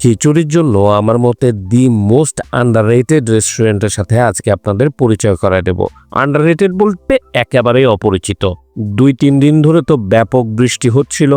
খিচুড়ির জন্য আমার মতে দি মোস্ট আন্ডাররেটেড রেস্টুরেন্টের সাথে আজকে আপনাদের পরিচয় করায় দেব। আন্ডাররেটেড বলতে একেবারেই অপরিচিত। 2-3 দিন ধরে তো ব্যাপক বৃষ্টি হচ্ছিল,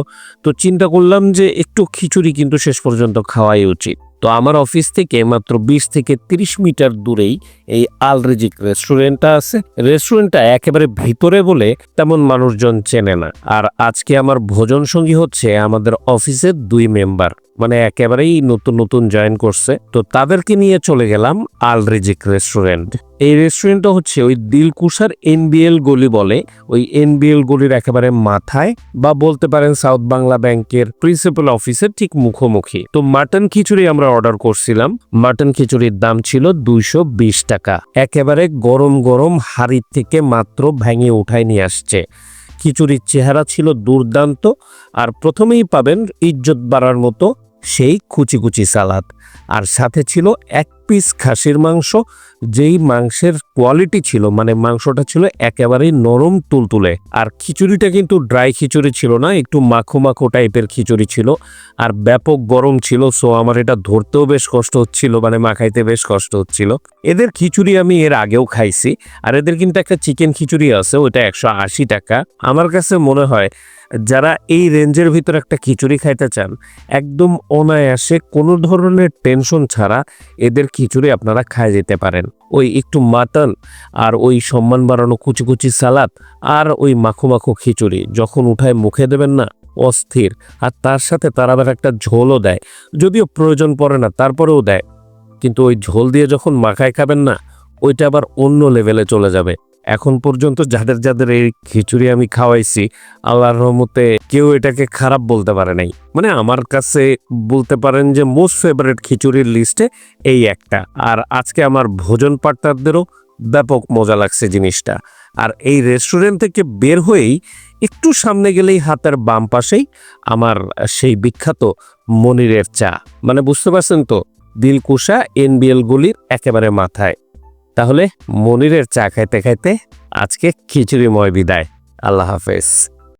তো চিন্তা করলাম যে একটু খিচুড়ি কিন্তু শেষ পর্যন্ত খাওয়াই উচিত। তো আমার অফিস থেকে মাত্র 20 থেকে 30 মিটার দূরেই এই আল রিজিক রেস্টুরেন্টটা আছে। রেস্টুরেন্টটা একেবারে ভিতরে বলে তেমন মানুষজন চেনে না। আর আজকে আমার ভোজন সঙ্গী হচ্ছে আমাদের অফিসের 2 মেম্বার, মানে একেবারেই নতুন নতুন জয়েন করছে। তো তাদেরকে নিয়ে চলে গেলাম আল রিজিক রেস্টুরেন্ট। এই রেস্টুরেন্টটা হচ্ছে ওই দিলকুশার এনবিএল গলি বলে, ওই এনবিএল গলির একেবারে মাথায়, বা বলতে পারেন সাউথ বাংলা ব্যাংকের প্রিন্সিপাল অফিসের ঠিক মুখোমুখি। তো মাটন খিচুড়ি আমরা অর্ডার করছিলাম। মাটন খিচুড়ির দাম ছিল 220 টাকা। একেবারে গরম গরম হাড়ি থেকে মাত্র ভেঙে উঠায় নিয়ে আসছে। খিচুড়ির চেহারা ছিল দুর্দান্ত, আর প্রথমেই পাবেন ইজ্জত বাড়ার মতো সেই কুচি কুচি সালাদ, আর সাথে ছিল 1 পিস খাসির মাংস, যেই মাংসের কোয়ালিটি ছিল, মানে মাংসটা ছিল একেবারেই নরম তুলতুলে। আর খিচুড়িটা কিন্তু ড্রাই খিচুড়ি ছিল না, একটু মাখো মাখো টাইপের খিচুড়ি ছিল, আর ব্যাপক গরম ছিল। সো আমার এটা ধরতেও বেশ কষ্ট হচ্ছিল, মানে মাখাইতে বেশ কষ্ট হচ্ছিল। এদের খিচুড়ি আমি এর আগেও খাইছি, আর এদের কিন্তু একটা চিকেন খিচুড়ি আছে, ওইটা 180 টাকা। আমার কাছে মনে হয় যারা এই রেঞ্জের ভিতরে একটা খিচুড়ি খাইতে চান, একদম অনায়াসে কোনো ধরনের টেনশন ছাড়া এদের খিচুড়ি আপনারা খায় যেতে পারেন। ওই একটু মাটন আর ওই সম্মান বাড়ানো কুচি কুচি সালাদ আর ওই মাখো মাখো খিচুড়ি যখন উঠায় মুখে দেবেন না, অস্থির। আর তার সাথে তারা আবার একটা ঝোলও দেয়, যদিও প্রয়োজন পড়ে না, তারপরেও দেয়। কিন্তু ওই ঝোল দিয়ে যখন মাখায় খাবেন না, ওইটা আবার অন্য লেভেলে চলে যাবে। এখন পর্যন্ত যাদের যাদের এই খিচুড়ি আমি খাওয়াইছি, আল্লাহর রহমতে কেউ এটাকে খারাপ বলতে পারে নাই। মানে আমার কাছে বলতে পারেন যে মোস্ট ফেভারিট খিচুড়ির লিস্টে এই একটা। আর আজকে আমার ভোজন পার্টনারদেরও ব্যাপক মজা লাগছে জিনিসটা। আর এই রেস্টুরেন্ট থেকে বের হয়েই একটু সামনে গেলেই হাতের বাম পাশেই আমার সেই বিখ্যাত মনিরের চা, মানে বুঝতে পারছেন তো, দিলকুশা এনবিএল গলির একেবারে মাথায়। তাহলে মনিরের চা খাইতে খাইতে আজকে খিচুড়িময় বিদায়। আল্লাহ হাফেজ।